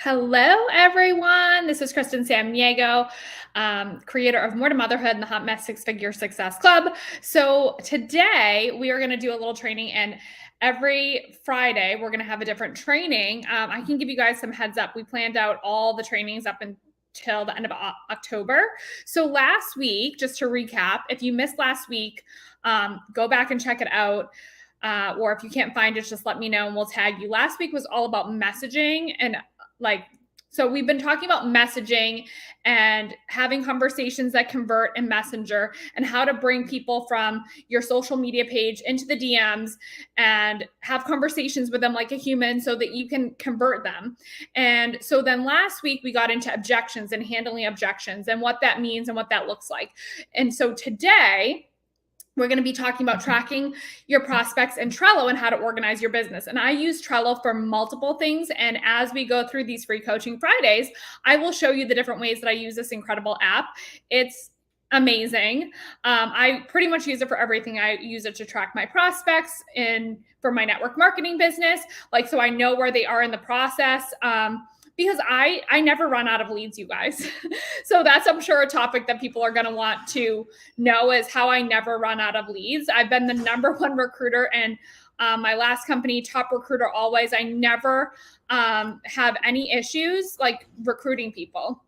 Hello, everyone. This is Kristen Samniego, creator of More to Motherhood and the Hot Mess Six Figure Success Club. So today we are going to do a little training, and every Friday we're going to have a different training. I can give you guys some heads up. We planned out all the trainings up until the end of October. So last week, just to recap, if you missed last week, go back and check it out. Or if you can't find it, just let me know and we'll tag you. Last week was all about messaging and so we've been talking about messaging and having conversations that convert in Messenger and how to bring people from your social media page into the DMs and have conversations with them like a human so that you can convert them. And so then last week we got into objections and handling objections and what that means and what that looks like. And so today we're going to be talking about tracking your prospects in Trello and how to organize your business. And I use Trello for multiple things. And as we go through these free coaching Fridays, I will show you the different ways that I use this incredible app. It's amazing. I pretty much use it for everything. I use it to track my prospects for my network marketing business, so I know where they are in the process. Because I never run out of leads, you guys. So that's, I'm sure, a topic that people are going to want to know is how I never run out of leads. I've been the #1 recruiter and my last company, top recruiter always. I never have any issues recruiting people.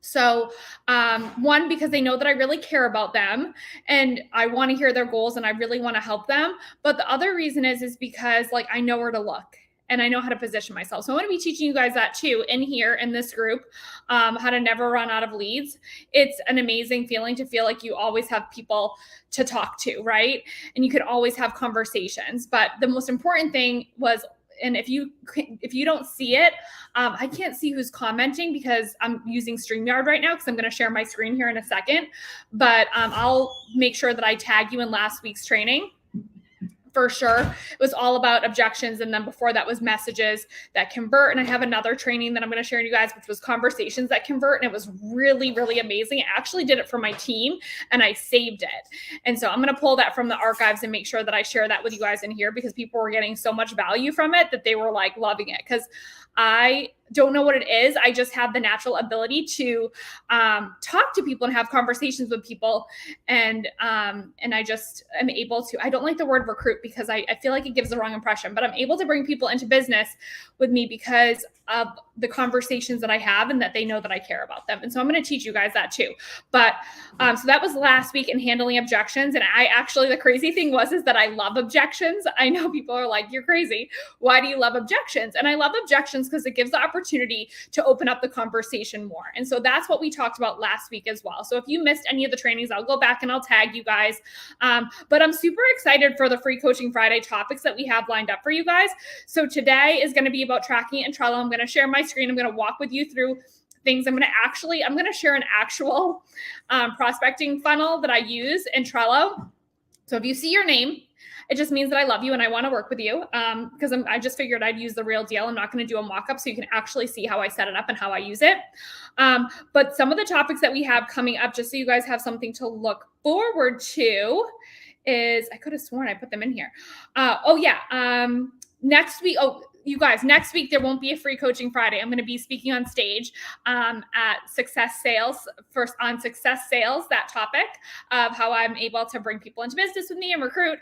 So one, because they know that I really care about them and I want to hear their goals and I really want to help them. But the other reason is because I know where to look. And I know how to position myself. So I'm going to be teaching you guys that too in here in this group, how to never run out of leads. It's an amazing feeling to feel like you always have people to talk to, right? And you could always have conversations. But the most important thing was, and if you don't see it, I can't see who's commenting because I'm using StreamYard right now because I'm going to share my screen here in a second. But I'll make sure that I tag you in last week's training. For sure. It was all about objections. And then before that was messages that convert. And I have another training that I'm going to share with you guys, which was conversations that convert. And it was really, really amazing. I actually did it for my team and I saved it. And so I'm going to pull that from the archives and make sure that I share that with you guys in here because people were getting so much value from it that they were loving it. Because I don't know what it is. I just have the natural ability to talk to people and have conversations with people. And I just am able to, I don't like the word recruit because I feel like it gives the wrong impression, but I'm able to bring people into business with me because of the conversations that I have and that they know that I care about them. And so I'm going to teach you guys that too. But so that was last week in handling objections. And the crazy thing is that I love objections. I know people are like, you're crazy. Why do you love objections? And I love objections because it gives the opportunity to open up the conversation more. And so that's what we talked about last week as well. So if you missed any of the trainings, I'll go back and I'll tag you guys. But I'm super excited for the free coaching Friday topics that we have lined up for you guys. So today is going to be about tracking it in Trello. I'm going to share my screen. I'm going to walk with you through things. I'm going to share an actual prospecting funnel that I use in Trello. So if you see your name, it just means that I love you and I want to work with you because I just figured I'd use the real deal. I'm not going to do a mock-up so you can actually see how I set it up and how I use it. But some of the topics that we have coming up, just so you guys have something to look forward to, is I could have sworn I put them in here. Next week. You guys, next week, there won't be a free coaching Friday. I'm going to be speaking on stage at Success Sales, on Success Sales, that topic of how I'm able to bring people into business with me and recruit.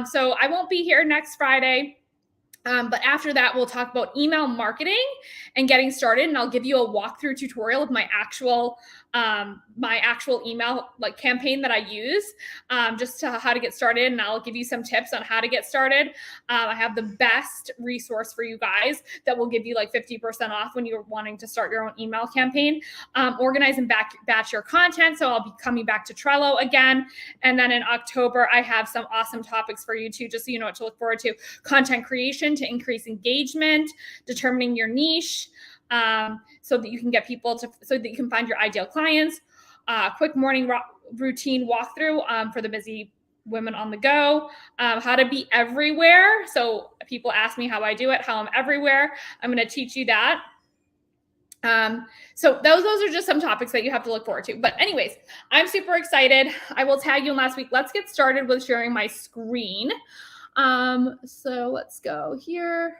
So I won't be here next Friday. But after that, we'll talk about email marketing and getting started. And I'll give you a walkthrough tutorial of my actual email campaign that I use just to how to get started. And I'll give you some tips on how to get started. I have the best resource for you guys that will give you 50% off when you're wanting to start your own email campaign. Organize and batch your content. So I'll be coming back to Trello again. And then in October, I have some awesome topics for you too, just so you know what to look forward to. Content creation to increase engagement, determining your niche, so that you can get people so that you can find your ideal clients, quick morning routine walkthrough for the busy women on the go, how to be everywhere. So people ask me how I do it, how I'm everywhere. I'm going to teach you that. So those are just some topics that you have to look forward to. But anyways, I'm super excited. I will tag you in last week. Let's get started with sharing my screen. So let's go here.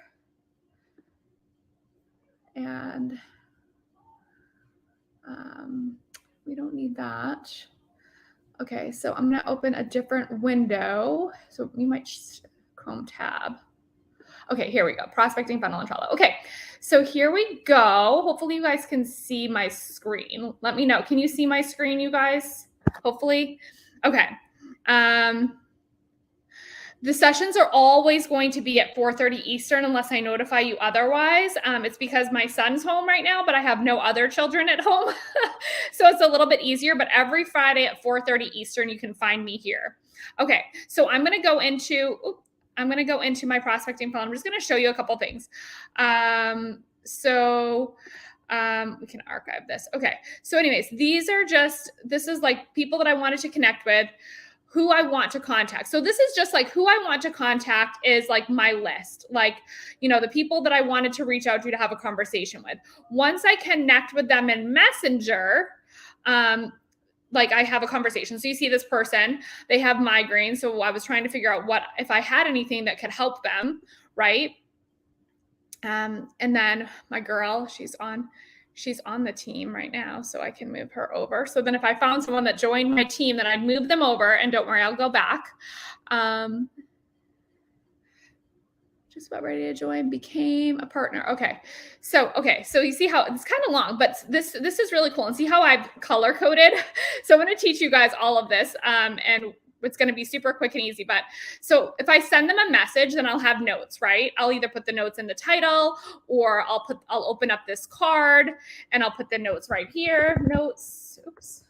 And we don't need that. Okay, so I'm gonna open a different window. So you might Chrome tab. Okay, here we go. Prospecting funnel in Trello. Okay, so here we go. Hopefully you guys can see my screen. Let me know. Can you see my screen, you guys? Hopefully. Okay. The sessions are always going to be at 4:30 Eastern unless I notify you otherwise. It's because my son's home right now, but I have no other children at home. So it's a little bit easier, but every Friday at 4:30 Eastern, you can find me here. Okay, so I'm going to go into my prospecting funnel. I'm just going to show you a couple things. We can archive this. Okay, so anyways, this is like people that I wanted to connect with, who I want to contact. So this is just like who I want to contact is like my list, like, the people that I wanted to reach out to have a conversation with. Once I connect with them in Messenger, like I have a conversation. So you see this person, they have migraines. So I was trying to figure out if I had anything that could help them, right? And then my girl, she's on the team right now, so I can move her over. So then if I found someone that joined my team, then I'd move them over, and don't worry, I'll go back. Just about ready to join, became a partner. Okay, so you see how it's kind of long, but this is really cool. And see how I've color coded? So I'm going to teach you guys all of this, and it's going to be super quick and easy. But so if I send them a message, then I'll have notes, right? I'll either put the notes in the title, or I'll open up this card and I'll put the notes right here. Notes. Oops.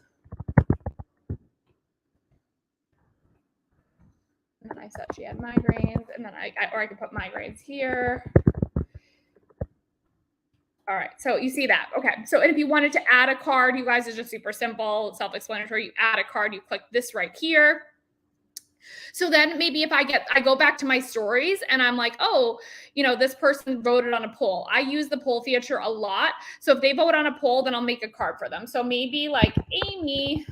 And then I said she had migraines, and then I could put migraines here. All right, so you see that. Okay, so if you wanted to add a card, you guys, it's just super simple, self-explanatory. You add a card, you click this right here. So then maybe if I go back to my stories and I'm like, oh, this person voted on a poll. I use the poll feature a lot. So if they vote on a poll, then I'll make a card for them. So maybe like Amy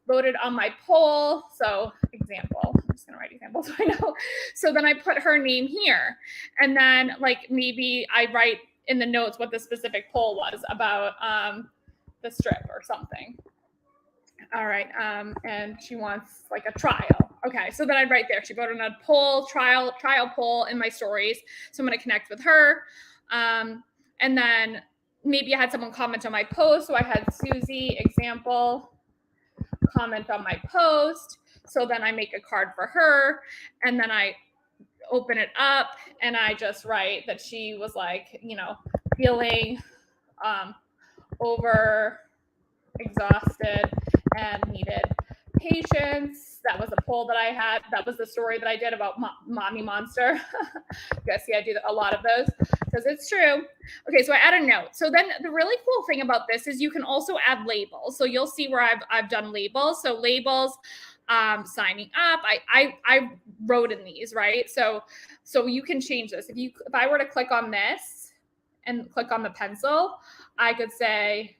voted on my poll. So example, I'm just going to write example so I know. So then I put her name here. And then like maybe I write in the notes what the specific poll was about the strip or something. All right. And she wants like a trial. Okay. So then I'd write there, she voted on a poll, trial poll in my stories. So I'm going to connect with her. And then maybe I had someone comment on my post. So I had Susie, example, comment on my post. So then I make a card for her, and then I open it up and I just write that she was like, feeling over exhausted and needed patience. That was a poll that I had. That was the story that I did about Mommy Monster. You guys see I do a lot of those because it's true. Okay, so I add a note. So then the really cool thing about this is you can also add labels. So you'll see where I've done labels. So labels, signing up. I wrote in these, right? So you can change this. If I were to click on this and click on the pencil, I could say,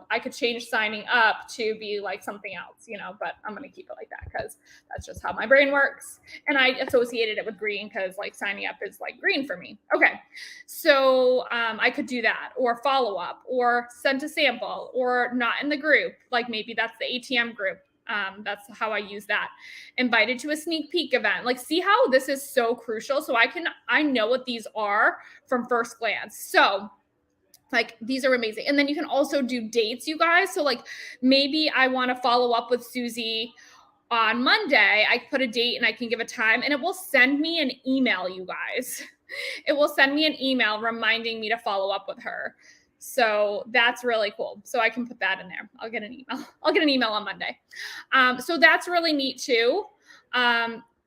I could change signing up to be like something else, but I'm going to keep it like that because that's just how my brain works. And I associated it with green because like signing up is like green for me. Okay. So I could do that, or follow up, or send a sample, or not in the group. Like maybe that's the ATM group. That's how I use that. Invited to a sneak peek event. Like, see how this is so crucial. So I know what these are from first glance. So like, these are amazing. And then you can also do dates, you guys. So like maybe I want to follow up with Susie on Monday. I put a date and I can give a time, and it will send me an email, you guys. It will send me an email reminding me to follow up with her. So that's really cool. So I can put that in there. I'll get an email on Monday. So that's really neat too.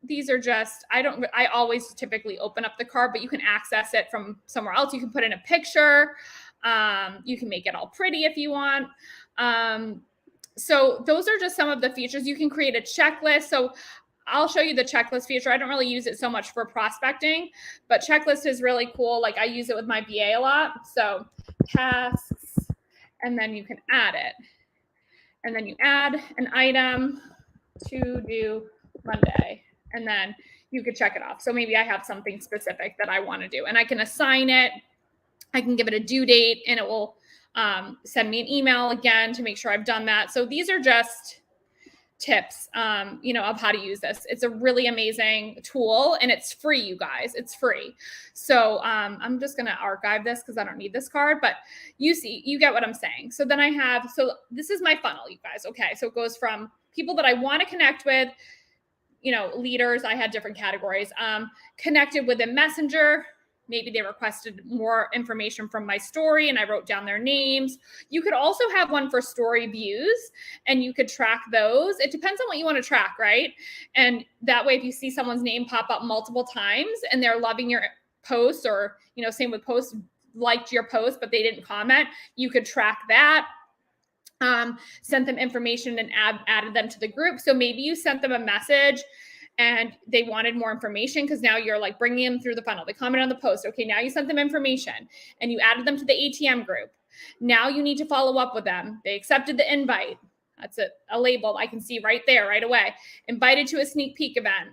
These are just, I always typically open up the card, but you can access it from somewhere else. You can put in a picture. You can make it all pretty if you want. So those are just some of the features. You can create a checklist. So I'll show you the checklist feature. I don't really use it so much for prospecting, but checklist is really cool. Like I use it with my BA a lot. So tasks, and then you can add it. And then you add an item to do Monday, and then you could check it off. So maybe I have something specific that I want to do, and I can assign it. I can give it a due date and it will send me an email again to make sure I've done that. So these are just tips, of how to use this. It's a really amazing tool and it's free, you guys. It's free. So I'm just going to archive this because I don't need this card, but you get what I'm saying. So then so this is my funnel, you guys. Okay. So it goes from people that I want to connect with, leaders. I had different categories, connected with a messenger. Maybe they requested more information from my story and I wrote down their names. You could also have one for story views and you could track those. It depends on what you want to track, right? And that way, if you see someone's name pop up multiple times and they're loving your posts or, same with posts, liked your post, but they didn't comment, you could track that. Sent them information and added them to the group. So maybe you sent them a message and they wanted more information because now you're like bringing them through the funnel. They comment on the post. Okay, now you sent them information and you added them to the ATM group. Now you need to follow up with them. They accepted the invite. That's a label I can see right there, right away. Invited to a sneak peek event.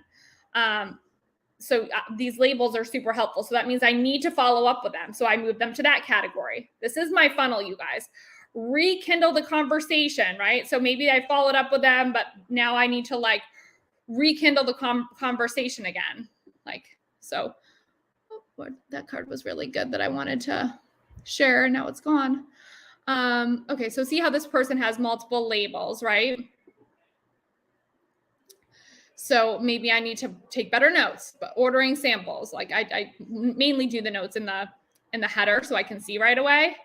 So these labels are super helpful. So that means I need to follow up with them. So I move them to that category. This is my funnel, you guys. Rekindle the conversation, right? So maybe I followed up with them, but now I need to rekindle the conversation again. That card was really good that I wanted to share. Now it's gone. Okay, so see how this person has multiple labels, right? So maybe I need to take better notes, but ordering samples, I mainly do the notes in the header so I can see right away.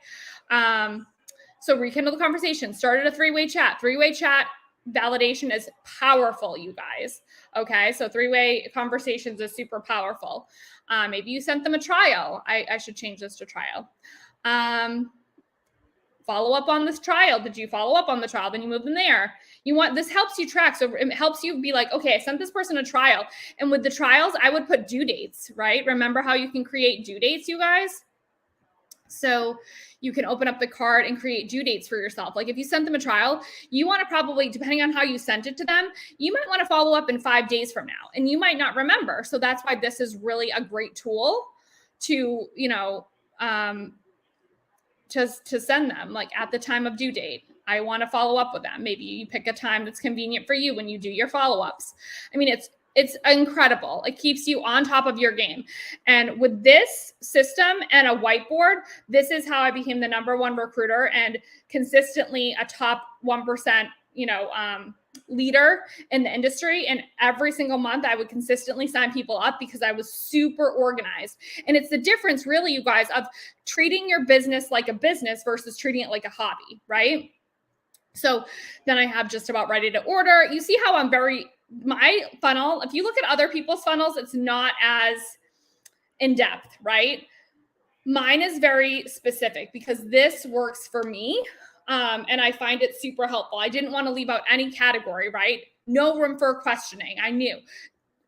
So rekindle the conversation, started a three-way chat. Three-way chat validation is powerful, you guys. Okay, so three-way conversations is super powerful. Maybe you sent them a trial. I should change this to trial. Follow up on this trial. Did you follow up on the trial? Then you move them there. This helps you track. So it helps you be like, okay, I sent this person a trial. And with the trials, I would put due dates, right? Remember how you can create due dates, you guys? So you can open up the card and create due dates for yourself. Like if you sent them a trial, you want to probably, depending on how you sent it to them, you might want to follow up in 5 days from now and you might not remember. So that's why this is really a great tool to, to send them at the time of due date. I want to follow up with them. Maybe you pick a time that's convenient for you when you do your follow-ups. I mean, it's incredible. It keeps you on top of your game. And with this system and a whiteboard, this is how I became the #1 recruiter and consistently a top 1%, leader in the industry. And every single month I would consistently sign people up because I was super organized. And it's the difference really, you guys, of treating your business like a business versus treating it like a hobby, right? So then I have just about ready to order. You see how my funnel, if you look at other people's funnels, it's not as in depth, right? Mine is very specific because this works for me. And I find it super helpful. I didn't want to leave out any category, right? No room for questioning. I knew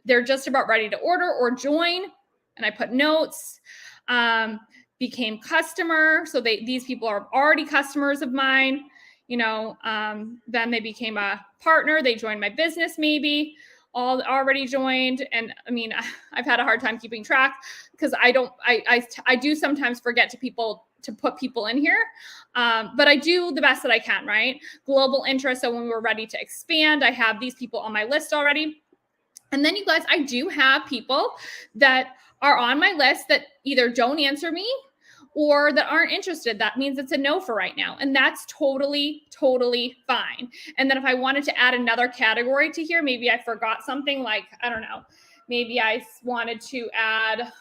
they're just about ready to order or join. And I put notes, became customer. So these people are already customers of mine. Then they became a partner. They joined my business, maybe all already joined. And I mean, I've had a hard time keeping track because I do sometimes forget to put people in here. But I do the best that I can, right? Global interest. So when we're ready to expand, I have these people on my list already. And then you guys, I do have people that are on my list that either don't answer me or that aren't interested. That means it's a no for right now. And that's totally, totally fine. And then if I wanted to add another category to here, maybe I forgot something I don't know, maybe I wanted to add,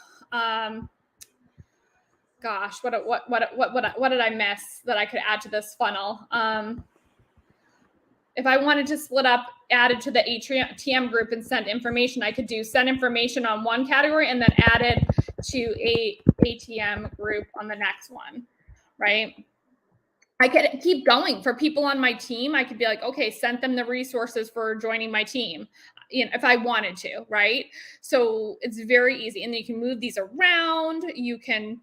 gosh, what did I miss that I could add to this funnel? If I wanted to split up, add it to the ATM group and send information, I could send information on one category and then add it to a ATM group on the next one, right? I could keep going for people on my team. I could be like, okay, send them the resources for joining my team, if I wanted to, right? So it's very easy. And then you can move these around. You can,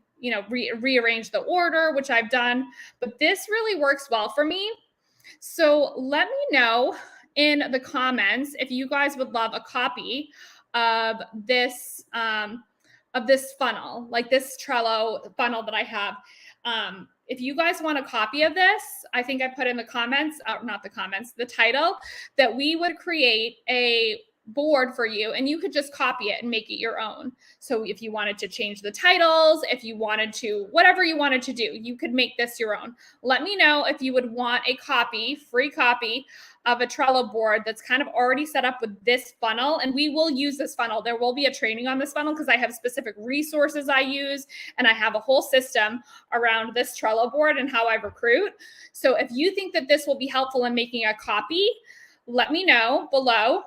rearrange the order, which I've done, but this really works well for me. So let me know in the comments if you guys would love a copy of this of this funnel, like this Trello funnel that I have. If you guys want a copy of this, I think I put in the comments, not the comments, the title, that we would create a board for you and you could just copy it and make it your own. So if you wanted to change the titles, if you wanted to, whatever you wanted to do, you could make this your own. Let me know if you would want a copy, free copy of a Trello board that's kind of already set up with this funnel. And we will use this funnel. There will be a training on this funnel because I have specific resources I use and I have a whole system around this Trello board and how I recruit. So if you think that this will be helpful in making a copy, let me know below.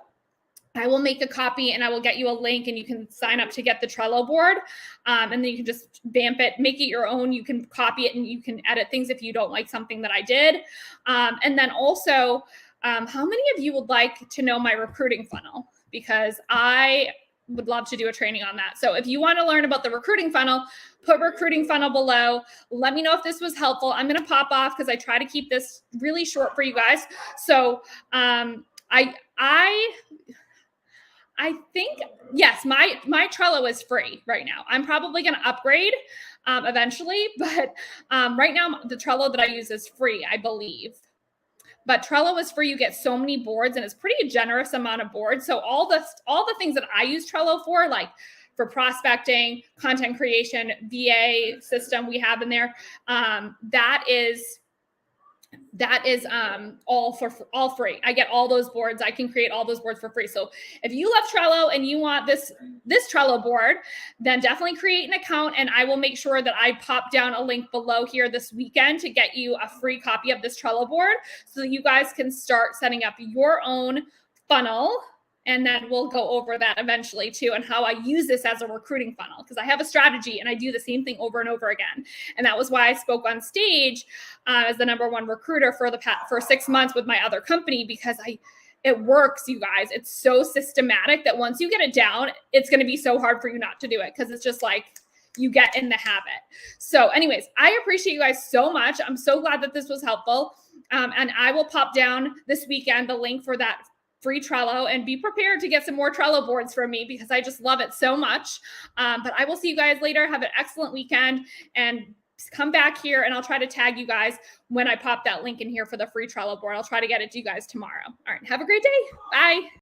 I will make a copy and I will get you a link and you can sign up to get the Trello board. And then you can just vamp it, make it your own. You can copy it and you can edit things if you don't like something that I did. And then also, how many of you would like to know my recruiting funnel? Because I would love to do a training on that. So if you want to learn about the recruiting funnel, put recruiting funnel below. Let me know if this was helpful. I'm going to pop off because I try to keep this really short for you guys. So I think, yes, my Trello is free right now. I'm probably going to upgrade eventually, but right now the Trello that I use is free, I believe. But Trello is free. You get so many boards and it's pretty generous amount of boards. So all the things that I use Trello for, like for prospecting, content creation, VA system we have in there, that is all free. I get all those boards. I can create all those boards for free. So if you love Trello and you want this Trello board, then definitely create an account and I will make sure that I pop down a link below here this weekend to get you a free copy of this Trello board so that you guys can start setting up your own funnel. And then we'll go over that eventually too, and how I use this as a recruiting funnel, because I have a strategy and I do the same thing over and over again. And that was why I spoke on stage as the #1 recruiter for 6 months with my other company, because it works, you guys. It's so systematic that once you get it down, it's going to be so hard for you not to do it, because it's just like you get in the habit. So anyways, I appreciate you guys so much. I'm so glad that this was helpful. And I will pop down this weekend the link for that free Trello, and be prepared to get some more Trello boards from me because I just love it so much. But I will see you guys later. Have an excellent weekend and come back here and I'll try to tag you guys when I pop that link in here for the free Trello board. I'll try to get it to you guys tomorrow. All right. Have a great day. Bye.